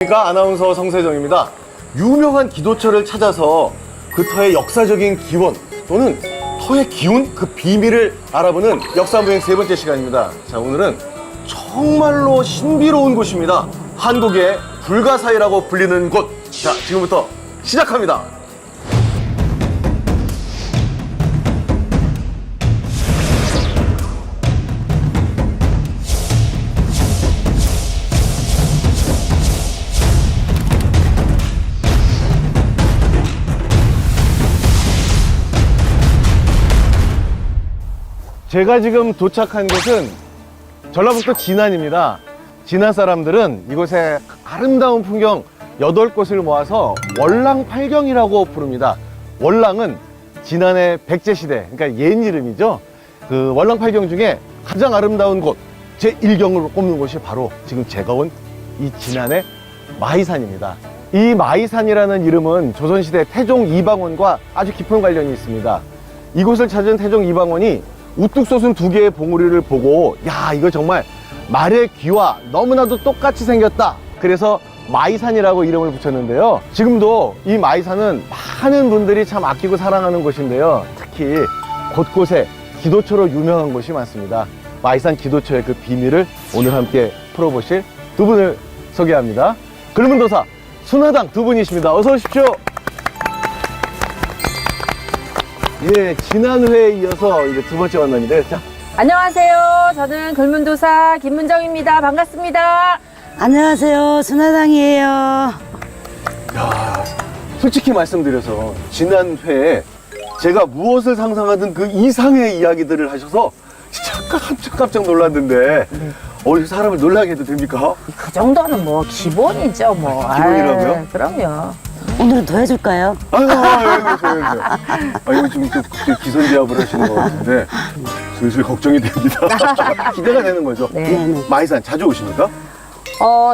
안녕하십니까, 아나운서 성세정입니다. 유명한 기도처를 찾아서 그 터의 역사적인 기원 또는 터의 기운, 그 비밀을 알아보는 역사무행 세 번째 시간입니다. 자, 오늘은 정말로 신비로운 곳입니다. 한국의 불가사의라고 불리는 곳. 자, 지금부터 시작합니다. 제가 지금 도착한 곳은 전라북도 진안입니다. 진안 사람들은 이곳에 아름다운 풍경 8곳을 모아서 월랑팔경이라고 부릅니다. 월랑은 진안의 백제시대, 그러니까 옛 이름이죠. 그 월랑팔경 중에 가장 아름다운 곳, 제1경으로 꼽는 곳이 바로 지금 제가 온 이 진안의 마이산입니다. 이 마이산이라는 이름은 조선시대 태종 이방원과 아주 깊은 관련이 있습니다. 이곳을 찾은 태종 이방원이 우뚝 솟은 2개의 봉우리를 보고, 야, 이거 정말 말의 귀와 너무나도 똑같이 생겼다. 그래서 마이산이라고 이름을 붙였는데요. 지금도 이 마이산은 많은 분들이 참 아끼고 사랑하는 곳인데요. 특히 곳곳에 기도처로 유명한 곳이 많습니다. 마이산 기도처의 그 비밀을 오늘 함께 풀어보실 두 분을 소개합니다. 글문도사 순화당 두 분이십니다. 어서 오십시오. 예, 지난회에 이어서 이제 두 번째 만남인데, 자. 안녕하세요. 저는 글문도사 김문정입니다. 반갑습니다. 안녕하세요. 순화당이에요. 야, 솔직히 말씀드려서 지난회에 제가 무엇을 상상하든 그 이상의 이야기들을 하셔서 진짜 깜짝 놀랐는데, 사람을 놀라게 해도 됩니까? 그 정도는 뭐 기본이죠, 뭐. 기본이라고요? 아유, 그럼요. 오늘은 더 해줄까요? 아유, 이거 지금 또 기선제압을 하시는 것 같은데 슬슬 걱정이 됩니다. 기대가 되는 거죠. 네. 네네. 마이산 자주 오십니까?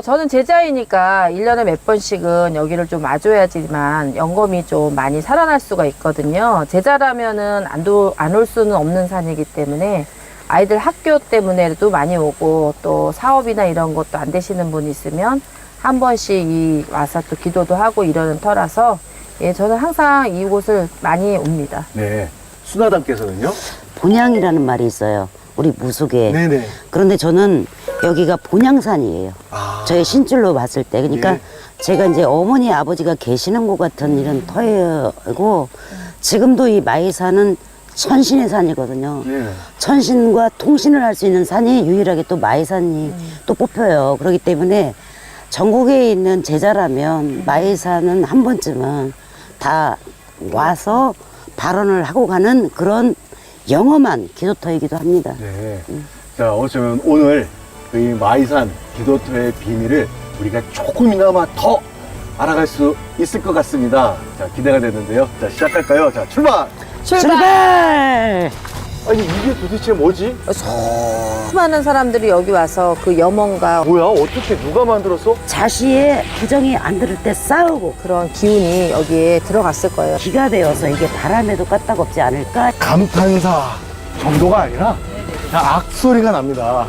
저는 제자이니까 1년에 몇 번씩은 여기를 좀 와줘야지만 영검이 좀 많이 살아날 수가 있거든요. 제자라면은 안 올 수는 없는 산이기 때문에 아이들 학교 때문에도 많이 오고, 또 사업이나 이런 것도 안 되시는 분 있으면 한 번씩 와서 또 기도도 하고 이러는 터라서, 예, 저는 항상 이곳을 많이 옵니다. 네. 순화당께서는요? 본향이라는 말이 있어요. 우리 무속에. 네네. 그런데 저는 여기가 본향산이에요. 아. 저의 신줄로 봤을 때. 그러니까 예. 제가 이제 어머니 아버지가 계시는 것 같은 이런 터이고, 지금도 이 마이산은 천신의 산이거든요. 네. 천신과 통신을 할 수 있는 산이 유일하게 또 마이산이 또 뽑혀요. 그렇기 때문에 전국에 있는 제자라면 마이산은 한 번쯤은 다 와서 발언을 하고 가는 그런 영험한 기도터이기도 합니다. 네. 자, 어쩌면 오늘 이 마이산 기도터의 비밀을 우리가 조금이나마 더 알아갈 수 있을 것 같습니다. 자, 기대가 되는데요. 자, 시작할까요? 자, 출발! 출발! 아니, 이게 도대체 뭐지? 수많은 사람들이 여기 와서 그 염원과 뭐야? 어떻게 누가 만들었어? 자시의 부정이 안 들을 때 싸우고 그런 기운이 여기에 들어갔을 거예요. 기가 되어서 이게 바람에도 까딱없지 않을까? 감탄사 정도가 아니라 자, 악소리가 납니다.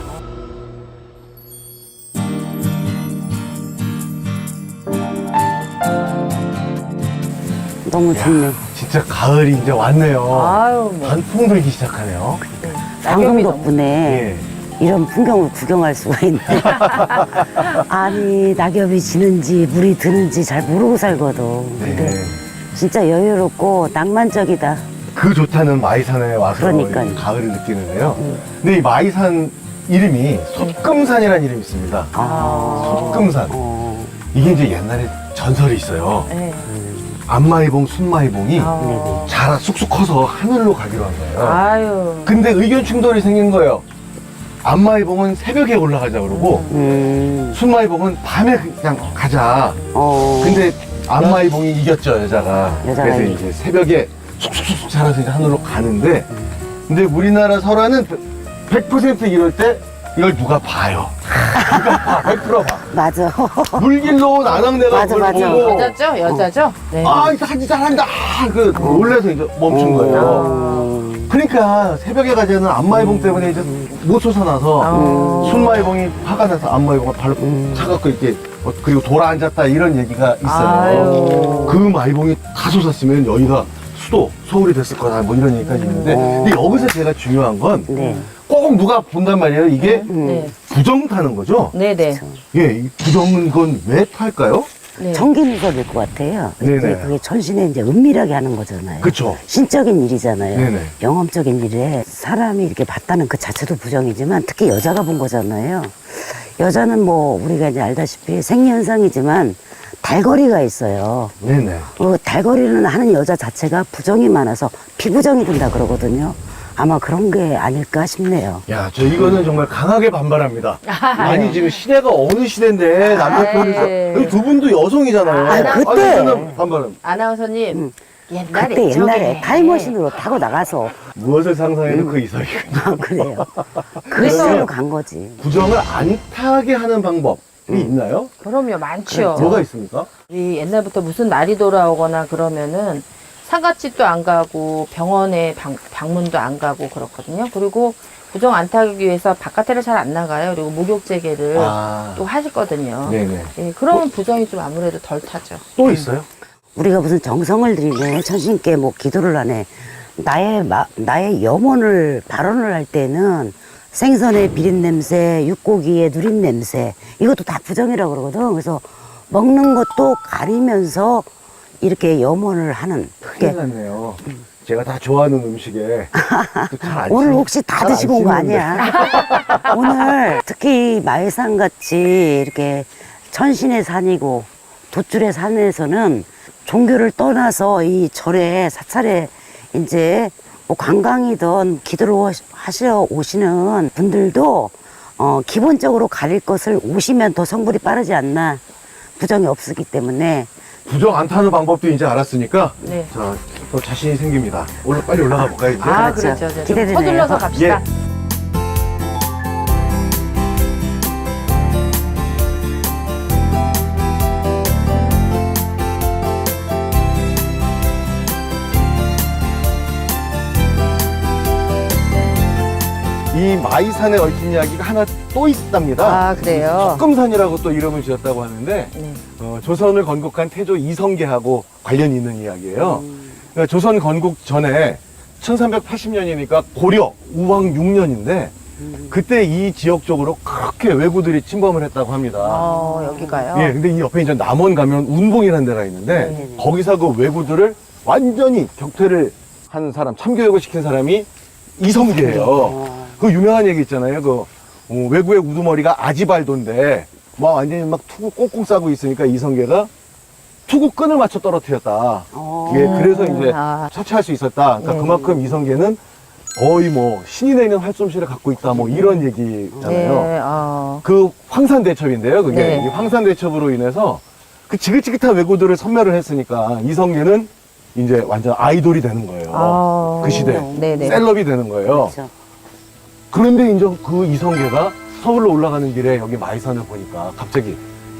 너무 좋네. 진짜 가을이 이제 왔네요. 아유, 뭐. 단풍 들기 시작하네요. 방금 낙엽이 너무- 덕분에 예. 이런 풍경을 구경할 수가 있네. 아니, 낙엽이 지는지 물이 드는지 잘 모르고 살거든. 근데 네. 진짜 여유롭고 낭만적이다. 그 좋다는 마이산에 와서 그러니까요. 이 가을을 느끼는데요. 근데 이 마이산 이름이 솟금산이라는 이름이 있습니다. 솟금산. 이게 이제 옛날에 전설이 있어요. 네. 안마이봉, 순마이봉이 아. 자라 쑥쑥 커서 하늘로 가기로 한 거예요. 아유. 근데 의견 충돌이 생긴 거예요. 안마이봉은 새벽에 올라가자 그러고 순마이봉은 밤에 그냥 가자. 근데 안마이봉이 이겼죠, 여자가. 여자가 그래서 이겼죠. 이제 새벽에 쑥쑥쑥 자라서 이제 하늘로 가는데, 근데 우리나라 설화는 100% 이럴 때 이걸 누가 봐요. 누가 봐, 100% 봐. 맞아. 물길로 온 아낙네가 맞아, 그걸 맞아. 보고 여자죠? 여자죠? 네. 아, 이거 사진 잘한다. 그 놀래서 이제 멈춘 거예요. 그러니까 그러니까 새벽에 가자는 안마의봉 때문에 이제 못 솟아나서 순마의봉이 화가 나서 안마의봉을 발로 차갖고 이렇게 그리고 돌아 앉았다 이런 얘기가 있어요. 아유. 그 마의봉이 다 솟았으면 여기가 서울이 됐을 거다 뭐 이런 얘기까지 있는데 근데 여기서 제가 중요한 건 네. 꼭 누가 본단 말이에요. 이게 네. 부정 타는 거죠? 네네. 예, 이 부정은 이건 왜 탈까요? 네. 전기누설일 것 같아요. 네네. 이제 그게 전신에 이제 은밀하게 하는 거잖아요. 그쵸. 신적인 일이잖아요. 네네. 영험적인 일에 사람이 이렇게 봤다는 그 자체도 부정이지만 특히 여자가 본 거잖아요. 여자는 뭐 우리가 이제 알다시피 생리현상이지만 달거리가 있어요. 네네. 달거리는 하는 여자 자체가 부정이 많아서 피부정이 든다 그러거든요. 아마 그런 게 아닐까 싶네요. 야, 저 이거는 정말 강하게 반발합니다. 아니, 지금 시대가 어느 시대인데 남자 편에서 네. 여기 두 분도 여성이잖아요. 아, 그때. 아니, 저는 반발합니다. 아나운서님, 옛날에 그때 옛날에 저게. 타임머신으로 타고 나가서 무엇을 상상해도 그 이상이 그래요. 그 시대로 간 거지. 부정을 안 타게 하는 방법이 있나요? 그럼요, 많죠. 뭐가 있습니까? 우리 옛날부터 무슨 날이 돌아오거나 그러면은 상가집도 안 가고 병원에 방문도 안 가고 그렇거든요. 그리고 부정 안 타기 위해서 바깥에를 잘 안 나가요. 그리고 목욕제계를 아. 또 하시거든요. 네네. 예, 그러면 부정이 좀 아무래도 덜 타죠. 또 있어요? 우리가 무슨 정성을 들이네, 천신께 뭐 기도를 하네. 나의 염원을 발언을 할 때는 생선의 비린 냄새, 육고기의 누린 냄새, 이것도 다 부정이라고 그러거든. 그래서 먹는 것도 가리면서 이렇게 염원을 하는. 큰일 났네요. 제가 다 좋아하는 음식에 또잘안 오늘 혹시 다 드시고 온 거 아니야? 오늘 특히 마해산 같이 이렇게 천신의 산이고 돛줄의 산에서는 종교를 떠나서 이 절에 사찰에 이제 뭐 관광이든 기도를 하시러 오시는 분들도 기본적으로 가릴 것을 오시면 더 성불이 빠르지 않나. 부정이 없기 때문에. 부정 안 타는 방법도 이제 알았으니까 네. 자, 더 자신이 생깁니다. 빨리 올라가 볼까요, 이제? 아, 그렇죠. 그렇죠. 좀 기대되네요. 서둘러서 갑시다. 이 마이산에 얽힌 이야기가 하나 또 있답니다. 아, 그래요? 석금산이라고 또 이름을 지었다고 하는데 네. 조선을 건국한 태조 이성계하고 관련이 있는 이야기예요. 그러니까 조선 건국 전에 1380년이니까 고려 우왕 6년인데 그때 이 지역 쪽으로 그렇게 왜구들이 침범을 했다고 합니다. 여기가요? 예, 근데 이 옆에 이제 남원 가면 운봉이라는 데가 있는데 네네네. 거기서 그 왜구들을 완전히 격퇴를 한 사람, 참교육을 시킨 사람이 이성계예요. 그 유명한 얘기 있잖아요. 그 왜구의 우두머리가 아지발도인데 막 완전히 막 투구 꽁꽁 싸고 있으니까 이성계가 투구 끈을 맞춰 떨어뜨렸다. 예, 그래서 이제 아. 처치할 수 있었다. 그러니까 네. 그만큼 이성계는 거의 뭐 신이 내는 활솜씨를 갖고 있다. 뭐 이런 얘기잖아요. 네, 그 황산대첩인데요. 그게 네. 이 황산대첩으로 인해서 그 지긋지긋한 왜구들을 섬멸을 했으니까 이성계는 이제 완전 아이돌이 되는 거예요. 그 시대 네네. 셀럽이 되는 거예요. 그렇죠. 그런데 이제 그 이성계가 서울로 올라가는 길에 여기 마이산을 보니까 갑자기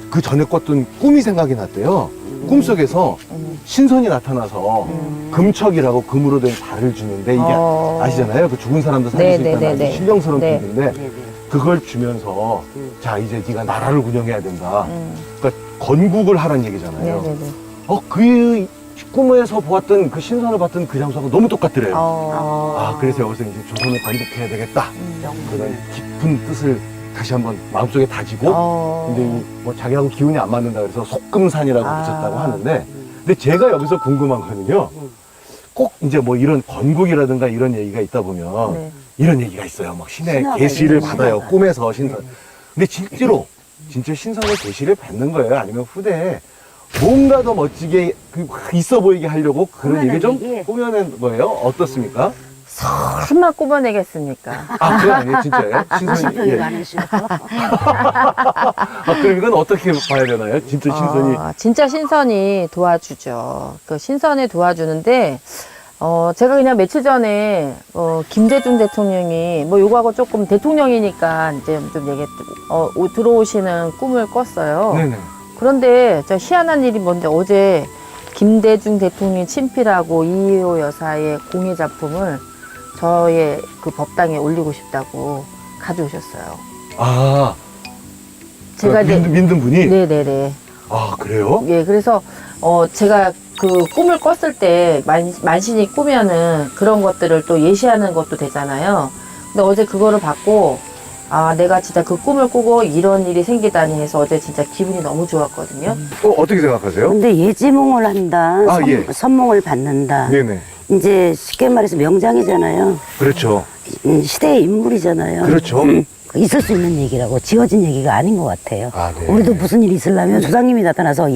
그 전에 꿨던 꿈이 생각이 났대요. 꿈속에서 신선이 나타나서 금척이라고 금으로 된 달을 주는데 이게 아시잖아요. 그 죽은 사람도 살릴 수 있다는 네네네네. 아주 신령스러운 네. 뜻인데 그걸 주면서 자 이제 네가 나라를 운영해야 된다. 그러니까 건국을 하라는 얘기잖아요. 네네네. 그 꿈에서 보았던 그 신선을 봤던 그 장소가 너무 똑같더래요. 아, 그래서 여기서 이제 조선을 건국해야 되겠다. 그런 깊은 뜻을 다시 한번 마음속에 다지고 이제 뭐 자기하고 기운이 안 맞는다 그래서 속금산이라고 붙였다고 하는데 근데 제가 여기서 궁금한 거는요. 꼭 이제 뭐 이런 건국이라든가 이런 얘기가 있다 보면 네. 이런 얘기가 있어요. 막 신의 신화가 계시를 있는 받아요. 신화가. 꿈에서 신선. 근데 실제로 진짜 신선의 계시를 받는 거예요. 아니면 후대에 뭔가 더 멋지게 있어 보이게 하려고 그런 얘기 좀 꾸며내기. 꾸며낸 거예요. 어떻습니까? 설마 꼽아내겠습니까? 그건 아니에요, 진짜요? 신선이. 신병이 예. 많으시고. 그럼 이건 어떻게 봐야 되나요? 진짜 신선이. 진짜 신선이 도와주죠. 그 신선에 도와주는데, 제가 그냥 며칠 전에, 김대중 대통령이, 뭐 요거하고 조금 대통령이니까 이제 좀 들어오시는 꿈을 꿨어요. 네네. 그런데 저 희한한 일이 뭔데 어제 김대중 대통령 친필하고 이희호 여사의 공예 작품을 저의 그 법당에 올리고 싶다고 가져오셨어요. 아, 제가 이제 민든 분이? 네네네. 아, 그래요? 예, 그래서 제가 그 꿈을 꿨을 때 만신이 꾸면은 그런 것들을 또 예시하는 것도 되잖아요. 근데 어제 그거를 받고 아, 내가 진짜 그 꿈을 꾸고 이런 일이 생기다니 해서 어제 진짜 기분이 너무 좋았거든요. 어떻게 생각하세요? 근데 예지몽을 한다, 아, 예. 선몽을 받는다. 네네. 이제 쉽게 말해서 명장이잖아요. 그렇죠. 시대의 인물이잖아요. 그렇죠. 있을 수 있는 얘기라고 지어진 얘기가 아닌 것 같아요. 아, 네. 우리도 무슨 일이 있으려면 조상님이 나타나서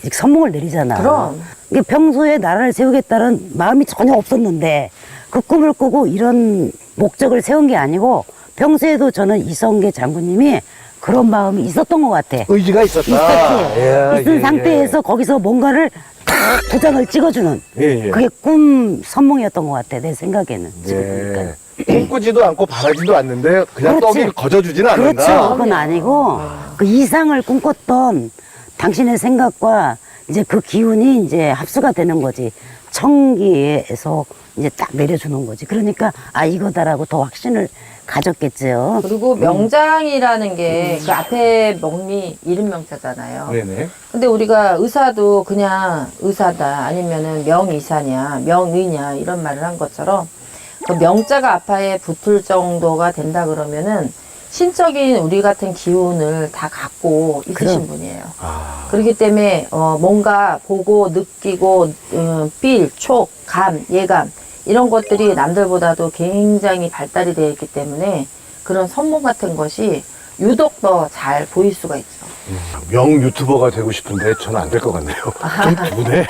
선몽을 내리잖아. 그럼. 이게 평소에 나라를 세우겠다는 마음이 전혀 없었는데 그 꿈을 꾸고 이런 목적을 세운 게 아니고 평소에도 저는 이성계 장군님이 그런 마음이 있었던 것 같아. 의지가 있었다. 있었지. 예, 있은 예, 상태에서 거기서 뭔가를 딱 도장을 찍어주는 예, 예. 그게 꿈 선몽이었던 것 같아. 내 생각에는. 지금 보니까. 네. 꿈꾸지도 않고 바라지도 않는데 그냥 그렇지. 떡이 거저주지는 않는다. 그렇죠. 그건 아니고 그 이상을 꿈꿨던 당신의 생각과 이제 그 기운이 이제 합수가 되는 거지. 청기에서 이제 딱 내려주는 거지. 그러니까 아 이거다라고 더 확신을 가졌겠지요. 그리고 명장이라는 게 그 앞에 명이 이름 명자잖아요. 네네. 근데 우리가 의사도 그냥 의사다 아니면은 명의사냐 명의냐 이런 말을 한 것처럼 그 명자가 앞에 붙을 정도가 된다 그러면은 신적인 우리 같은 기운을 다 갖고 있으신 그럼. 분이에요. 아, 그렇기 때문에 뭔가 보고 느끼고 필, 촉, 감, 예감 이런 것들이 남들보다도 굉장히 발달이 되어 있기 때문에 그런 선몽 같은 것이 유독 더 잘 보일 수가 있죠. 명 유튜버가 되고 싶은데 저는 안 될 것 같네요. 좀 두네.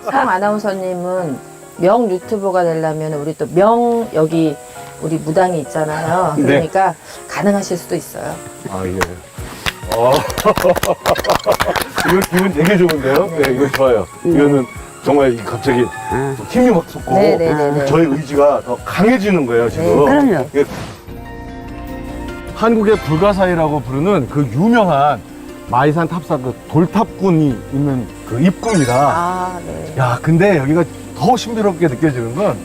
성 아나운서님은 명 유튜버가 되려면 우리 또 명 여기 우리 무당이 있잖아요. 네. 그러니까 가능하실 수도 있어요. 아, 예. 이거 기분 되게 좋은데요? 네, 이거 좋아요. 이거는 정말 갑자기 힘이 막 솟고 네네네네. 저의 의지가 더 강해지는 거예요, 지금. 네, 그럼요. 예. 한국의 불가사의라고 부르는 그 유명한 마이산 탑사 그 돌탑군이 있는 그 입구입니다. 아, 네. 야, 근데 여기가 더 신비롭게 느껴지는 건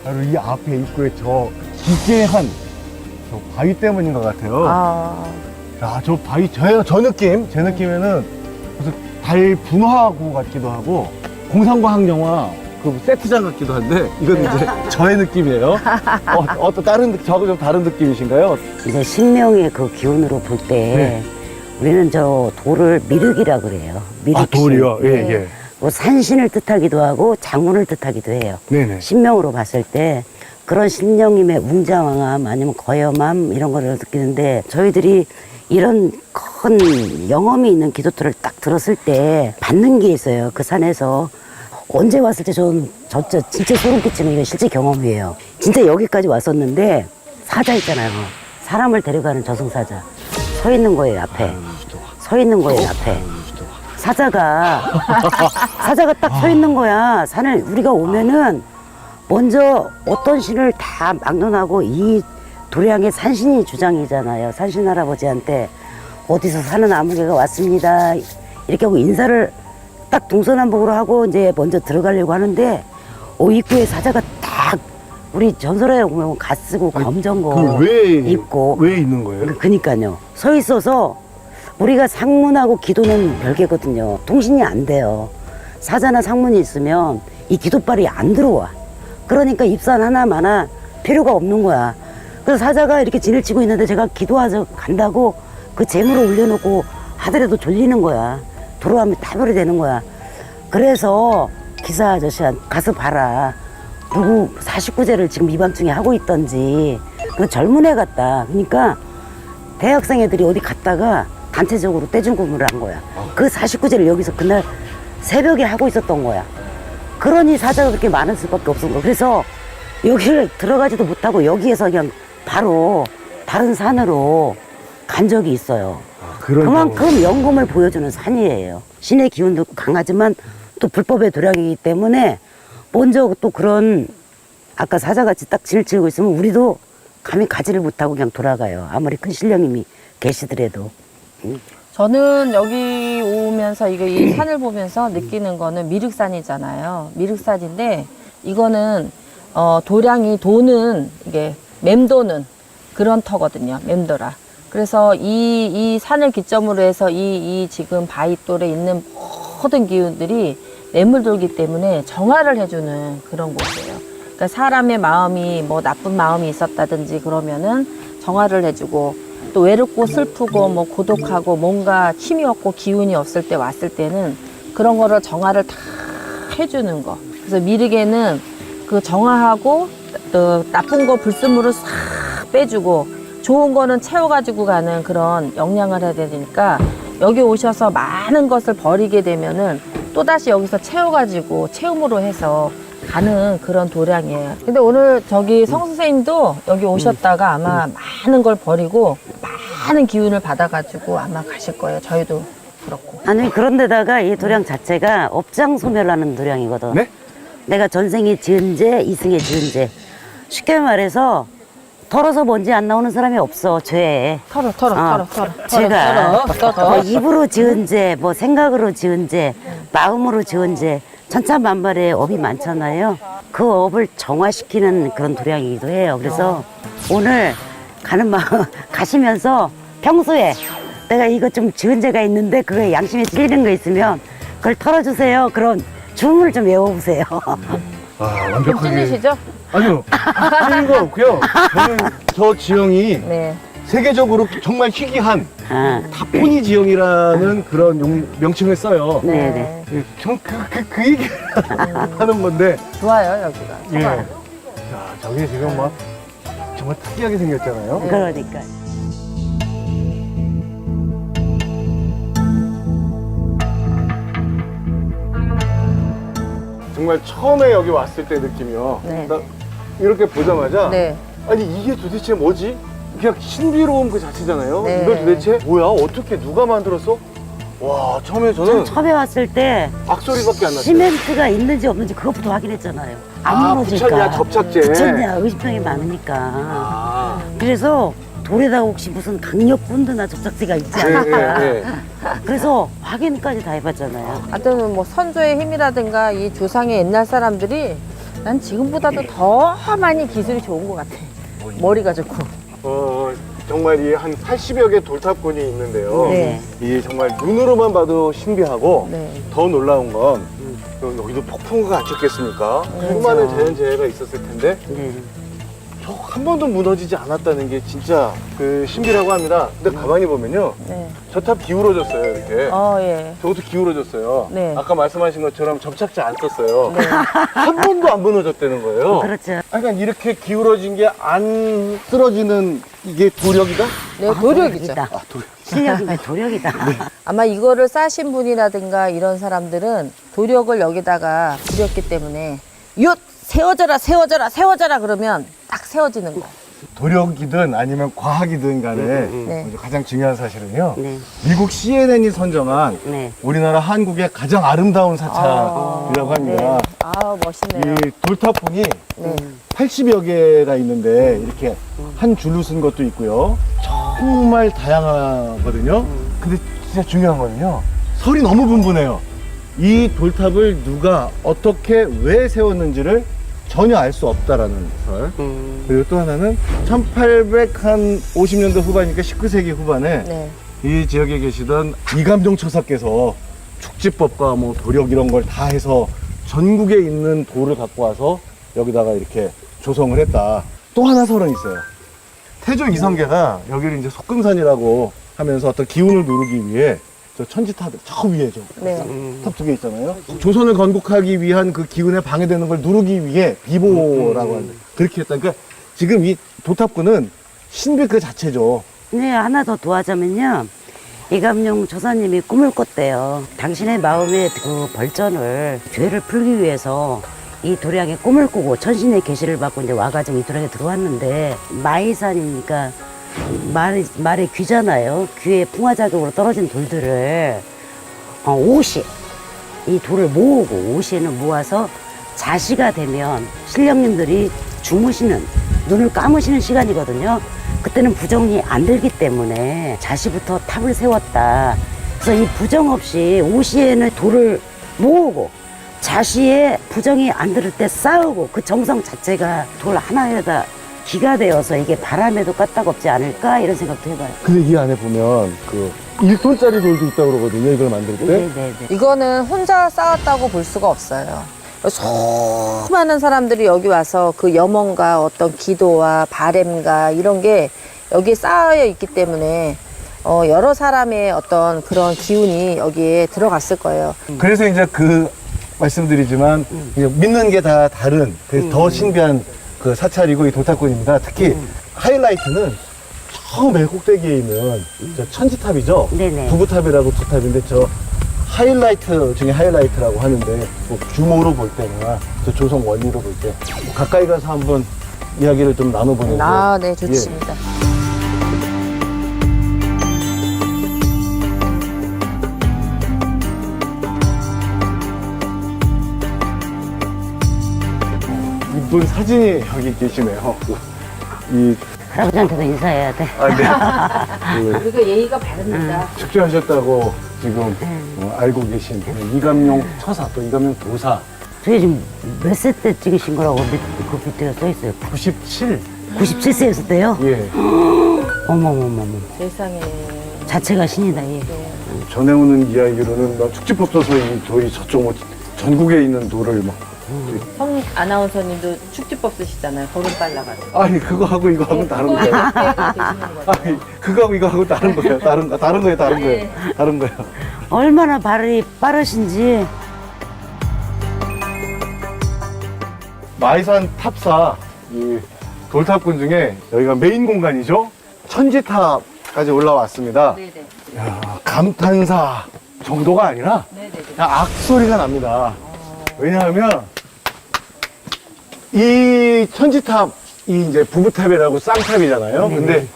바로 이 앞에 입구에 저 기괴한 저 바위 때문인 것 같아요. 아, 야, 저 바위, 제 느낌에는 무슨 달 분화구 같기도 하고, 공상과학 영화 그 세트장 같기도 한데, 이건 이제 저의 느낌이에요. 또 저하고 좀 다른 느낌이신가요? 이제 신명의 그 기운으로 볼 때 네. 우리는 저 돌을 미륵이라 그래요. 미륵. 아, 돌이요? 예, 네. 예. 뭐 산신을 뜻하기도 하고 장군을 뜻하기도 해요. 네네. 신명으로 봤을 때 그런 신령임의 웅장함 아니면 거염함 이런 거를 느끼는데 저희들이 이런 큰 영험이 있는 기도토를 딱 들었을 때 받는 게 있어요. 그 산에서 언제 왔을 때 저는 진짜 소름 끼치는 이건 실제 경험이에요. 진짜 여기까지 왔었는데 사자 있잖아요. 사람을 데려가는 저승사자 서 있는 거예요 앞에. 서 있는 거예요 앞에. 사자가 딱 서 있는 거야. 산을 우리가 오면은 먼저 어떤 신을 다 막론하고 이 도량의 산신이 주장이잖아요. 산신 할아버지한테 어디서 사는 아무개가 왔습니다. 이렇게 하고 인사를 딱 동서남북으로 하고 이제 먼저 들어가려고 하는데 입구에 사자가 딱 우리 전설에 보면 갓 쓰고 검정거 입고 왜 있는 거예요? 그니까요. 서 있어서 우리가 상문하고 기도는 별개거든요. 통신이 안 돼요. 사자나 상문이 있으면 이 기도발이 안 들어와. 그러니까 입산 하나마나 필요가 없는 거야. 그래서 사자가 이렇게 진을 치고 있는데 제가 기도하러 간다고 그 재물을 올려놓고 하더라도 졸리는 거야. 들어가면 타벌이 되는 거야. 그래서 기사 아저씨한테 가서 봐라. 누구 49제를 지금 이밤중에 하고 있던지. 그 젊은 애 같다. 그러니까 대학생 애들이 어디 갔다가 단체적으로 떼준구물을 한 거야. 그 49제를 여기서 그날 새벽에 하고 있었던 거야. 그러니 사자가 그렇게 많을 수밖에 없은 거야. 그래서 여기를 들어가지도 못하고 여기에서 그냥 바로 다른 산으로 간 적이 있어요. 그만큼 영검을 보여주는 산이에요. 신의 기운도 강하지만 또 불법의 도량이기 때문에 먼저 또 그런 아까 사자같이 딱 진을 치고 있으면 우리도 감히 가지를 못하고 그냥 돌아가요. 아무리 큰 신령님이 계시더라도. 저는 여기 오면서 이 산을 보면서 느끼는 거는 미륵산이잖아요. 미륵산인데 이거는 도량이 도는, 이게 맴도는 그런 터거든요. 맴돌아. 그래서 이 산을 기점으로 해서 이 지금 바위돌에 있는 모든 기운들이 매물 돌기 때문에 정화를 해주는 그런 곳이에요. 그러니까 사람의 마음이 뭐 나쁜 마음이 있었다든지 그러면은 정화를 해주고, 또 외롭고 슬프고 뭐 고독하고 뭔가 힘이 없고 기운이 없을 때 왔을 때는 그런 거를 정화를 다 해주는 거. 그래서 미륵에는 그 정화하고 또 나쁜 거 불순물을 싹 빼주고 좋은 거는 채워가지고 가는 그런 역량을 해야 되니까, 여기 오셔서 많은 것을 버리게 되면은 또다시 여기서 채워가지고 체험으로 해서 가는 그런 도량이에요. 근데 오늘 저기 성 선생님도 여기 오셨다가 아마 많은 걸 버리고 많은 기운을 받아가지고 아마 가실 거예요. 저희도 그렇고. 아니, 그런데다가 이 도량 자체가 업장소멸하는 도량이거든. 네? 내가 전생에 지은 죄, 이승에 지은 죄. 쉽게 말해서 털어서 먼지 안 나오는 사람이 없어, 죄에. 털어. 제가 뭐 입으로 지은 죄, 뭐 생각으로 지은 죄, 마음으로 지은 죄, 천차만별의 업이 많잖아요. 그 업을 정화시키는 그런 도량이기도 해요. 그래서 오늘 가는 마음 가시면서 평소에 내가 이거 좀 지은 죄가 있는데 그거에 양심에 찔리는 거 있으면 그걸 털어주세요. 그런 주문을 좀 외워보세요. 아, 좀 완벽하게. 찔리시죠? 아니요. 찔린 거 없고요. 저는 저 지형이 네. 세계적으로 정말 희귀한 아, 타포니 지형이라는 그런 명칭을 써요. 네네. 예, 그 얘기를 하는 건데. 좋아요, 여기가. 예. 좋아요. 야, 저게 지금 막 정말 특이하게 생겼잖아요. 그러니까. 정말 처음에 여기 왔을 때 느낌이요. 네. 나 이렇게 보자마자 네. 아니 이게 도대체 뭐지? 그냥 신비로움 그 자체잖아요. 네. 이걸 도대체 뭐야? 어떻게 누가 만들었어? 와, 처음에 저는 처음에 왔을 때 악소리밖에 안 났어요. 시멘트가 있는지 없는지 그것부터 확인했잖아요. 안 아, 무너질까. 붙였냐, 접착제. 붙였냐, 의심병이 많으니까. 아, 그래서 돌에다가 혹시 무슨 강력본드나 접착제가 있지 않을까. 예. 그래서 확인까지 다 해봤잖아요. 하여튼 뭐 선조의 힘이라든가 이 조상의 옛날 사람들이 난 지금보다도 더 많이 기술이 좋은 것 같아. 머리가 좋고. 정말 이 한 80여 개 돌탑군이 있는데요. 네. 이 정말 눈으로만 봐도 신비하고 네. 더 놀라운 건 여기도 폭풍우가 안 쳤겠습니까? 수많은 자연재해가 있었을 텐데 네. 저 한 번도 무너지지 않았다는 게 진짜 그 신비라고 합니다. 근데 가만히 보면요. 네. 저 탑 기울어졌어요, 이렇게. 예. 저것도 기울어졌어요. 네. 아까 말씀하신 것처럼 접착제 안 썼어요. 네. 한 번도 안 무너졌다는 거예요. 그렇죠. 그러니까 이렇게 기울어진 게 안 쓰러지는 이게 도력이다? 네, 도력이죠. 도력이다. 아, 도력. 실력인데 도력이다. 아마 이거를 싸신 분이라든가 이런 사람들은 도력을 여기다가 부렸기 때문에 요 세워져라 그러면 딱 세워지는 거야. 도력이든 아니면 과학이든 간에 네. 먼저 가장 중요한 사실은요. 네. 미국 CNN이 선정한 네. 우리나라 한국의 가장 아름다운 사찰이라고 합니다. 네. 아, 멋있네요. 이 돌탑풍이 네. 80여 개가 있는데 이렇게 한 줄로 쓴 것도 있고요. 정말 다양하거든요. 근데 진짜 중요한 거는요. 설이 너무 분분해요. 이 돌탑을 누가 어떻게 왜 세웠는지를 전혀 알 수 없다라는 설. 그리고 또 하나는 1850년대 후반이니까 19세기 후반에 네. 이 지역에 계시던 이감종 처사께서 축지법과 뭐 도력 이런 걸 다 해서 전국에 있는 돌을 갖고 와서 여기다가 이렇게 조성을 했다. 또 하나 설은 있어요. 태조 이성계가 여기를 이제 속금산이라고 하면서 어떤 기운을 누르기 위해 저 천지탑 저 위에 네. 탑 두 개 있잖아요. 조선을 건국하기 위한 그 기운에 방해되는 걸 누르기 위해 비보라고 하는 그렇게 했다. 그러니까 지금 이 도탑군은 신비 그 자체죠. 네, 하나 더 도와자면요. 이감용 조사님이 꿈을 꿨대요. 당신의 마음의 그 벌전을, 죄를 풀기 위해서 이 도량에 꿈을 꾸고 천신의 계시를 받고 이제 와가지고 이 도량에 들어왔는데, 마이산이니까 말의 귀잖아요. 귀에 풍화작용으로 떨어진 돌들을 오시, 이 돌을 모으고 오시에는 모아서 자시가 되면 신령님들이 주무시는, 눈을 감으시는 시간이거든요. 그때는 부정이 안 들기 때문에 자시부터 탑을 세웠다. 그래서 이 부정 없이 오시에는 돌을 모으고 자시에 부정이 안 들을 때 싸우고 그 정성 자체가 돌 하나에다 기가 되어서 이게 바람에도 까딱없지 않을까 이런 생각도 해봐요. 근데 이 안에 보면 그 1톤짜리 돌도 있다고 그러거든요. 이걸 만들 때. 네네네. 이거는 혼자 쌓았다고 볼 수가 없어요. 수많은 사람들이 여기 와서 그 염원과 어떤 기도와 바램과 이런 게 여기에 쌓여 있기 때문에 여러 사람의 어떤 그런 기운이 여기에 들어갔을 거예요. 그래서 이제 그 말씀드리지만 이제 믿는 게 다 다른 그래서 더 신비한 그 사찰이고 이 도탑군입니다. 특히 하이라이트는 처음에 꼭대기에 있는 저 천지탑이죠. 네네. 부부탑이라고 두 탑인데 저 하이라이트 중에 하이라이트라고 하는데 뭐 규모로 볼 때나 저 조성 원리로 볼 때 가까이 가서 한번 이야기를 좀 나눠보는 게 네, 좋습니다. 이분 사진이 여기 계시네요. 이 할아버지한테도 인사해야 돼. 그 우리가 예의가 바릅니다. 축제하셨다고 지금 알고 계신 이감용 처사 또 이감용 도사 저희 지금 몇 세 때 찍으신 거라고 그 밑에 써있어요. 97. 97세였을 때요? 예. 어머머머머. 세상에. 자체가 신이다, 예. 전해오는 이야기로는 막 축지법소서 이 돌이 저쪽 뭐 전국에 있는 돌을 막 성 아나운서님도 축지법 쓰시잖아요. 걸음 빨라가지고. 아니 그거 하고 이거 하고 다른 거예요. 아니 그거 하고 이거 하고 다른 거예요. 다른 거예요. 다른 거예요. 얼마나 발이 빠르신지. 마이산 탑사 이 돌탑군 중에 여기가 메인 공간이죠. 천지탑까지 올라왔습니다. 네네. 야, 감탄사 정도가 아니라 네네네. 그냥 악소리가 납니다. 왜냐하면 이 천지탑이 이제 부부탑이라고 쌍탑이잖아요. 근데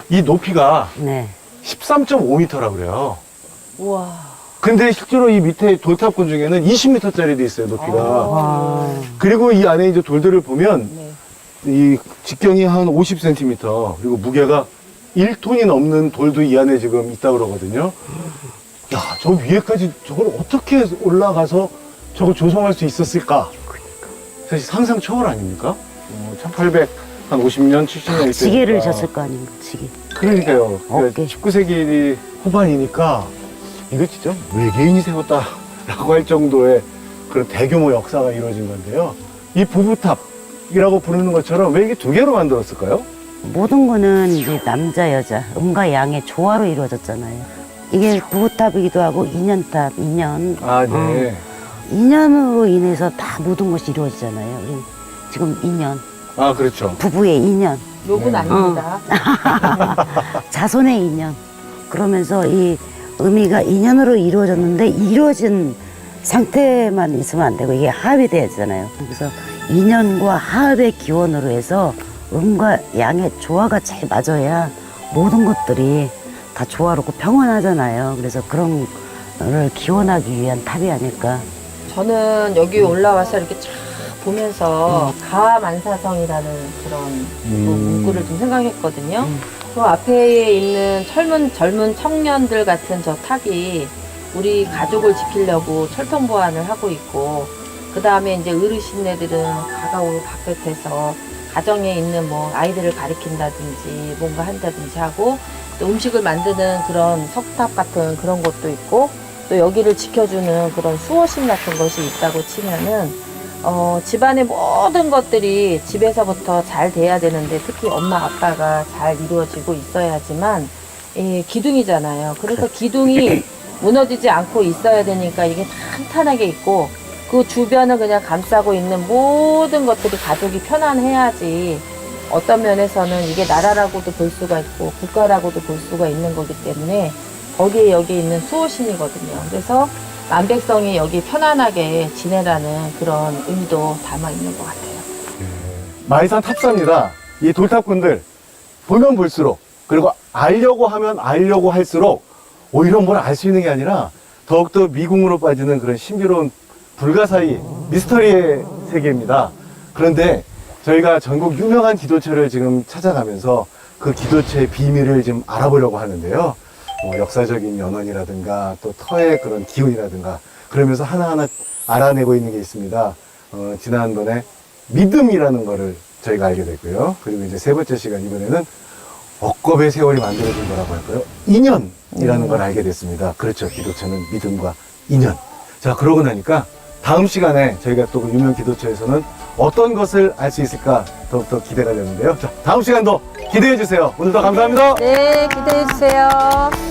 이 높이가 네. 13.5m라고 그래요. 우와. 근데 실제로 이 밑에 돌탑군 중에는 20m짜리도 있어요, 높이가. 와. 그리고 이 안에 이제 돌들을 보면 네. 이 직경이 한 50cm, 그리고 무게가 1톤이 넘는 돌도 이 안에 지금 있다 그러거든요. 야, 저 위에까지 저걸 어떻게 올라가서 저거 조성할 수 있었을까? 사실 상상 초월 아닙니까? 1850년, 70년 지게를 졌을 거 아닌가, 지게. 그러니까요. 어깨. 19세기 후반이니까 이거 진짜 외계인이 세웠다라고 할 정도의 그런 대규모 역사가 이루어진 건데요. 이 부부탑이라고 부르는 것처럼 왜 이게 두 개로 만들었을까요? 모든 거는 이제 남자, 여자, 음과 양의 조화로 이루어졌잖아요. 이게 부부탑이기도 하고 인연탑, 인연. 아, 네. 인연으로 인해서 다 모든 것이 이루어지잖아요. 우리 지금 인연, 아, 그렇죠. 부부의 인연, 욕은 아닙니다. 자손의 인연. 그러면서 이 의미가 인연으로 이루어졌는데 이루어진 상태만 있으면 안 되고 이게 합이 돼야 되잖아요. 그래서 인연과 합의 기원으로 해서 음과 양의 조화가 잘 맞아야 모든 것들이 다 조화롭고 평온하잖아요. 그래서 그런 거를 기원하기 위한 탑이 아닐까. 저는 여기 올라와서 이렇게 쫙 보면서 가만사성이라는 그런 그 문구를 좀 생각했거든요. 그 앞에 있는 젊은 청년들 같은 저 탑이 우리 가족을 지키려고 철통 보안을 하고 있고, 그 다음에 이제 어르신네들은 가까운 바깥에서 가정에 있는 뭐 아이들을 가리킨다든지 뭔가 한다든지 하고, 또 음식을 만드는 그런 석탑 같은 그런 것도 있고, 또 여기를 지켜주는 그런 수호신 같은 것이 있다고 치면은 집안의 모든 것들이 집에서부터 잘 돼야 되는데, 특히 엄마 아빠가 잘 이루어지고 있어야지만 기둥이잖아요. 그래서 기둥이 무너지지 않고 있어야 되니까 이게 탄탄하게 있고, 그 주변을 그냥 감싸고 있는 모든 것들이 가족이 편안해야지 어떤 면에서는 이게 나라라고도 볼 수가 있고 국가라고도 볼 수가 있는 거기 때문에 거기에 여기 있는 수호신이거든요. 그래서 만백성이 여기 편안하게 지내라는 그런 의미도 담아 있는 것 같아요. 마이산 탑사입니다. 이 돌탑군들 보면 볼수록, 그리고 알려고 하면 알려고 할수록 오히려 뭘 알 수 있는 게 아니라 더욱더 미궁으로 빠지는 그런 신비로운 불가사의 미스터리의 세계입니다. 그런데 저희가 전국 유명한 기도처를 지금 찾아가면서 그 기도처의 비밀을 지금 알아보려고 하는데요. 뭐 역사적인 연원이라든가 또 터의 그런 기운이라든가 그러면서 하나하나 알아내고 있는 게 있습니다. 지난번에 믿음이라는 거를 저희가 알게 됐고요. 그리고 이제 세 번째 시간 이번에는 억겁의 세월이 만들어진 거라고 할까요? 인연이라는 걸 알게 됐습니다. 그렇죠. 기도처는 믿음과 인연. 자, 그러고 나니까 다음 시간에 저희가 또 그 유명 기도처에서는 어떤 것을 알 수 있을까 더욱더 기대가 되는데요. 자, 다음 시간도 기대해 주세요. 오늘도 감사합니다. 네, 기대해 주세요.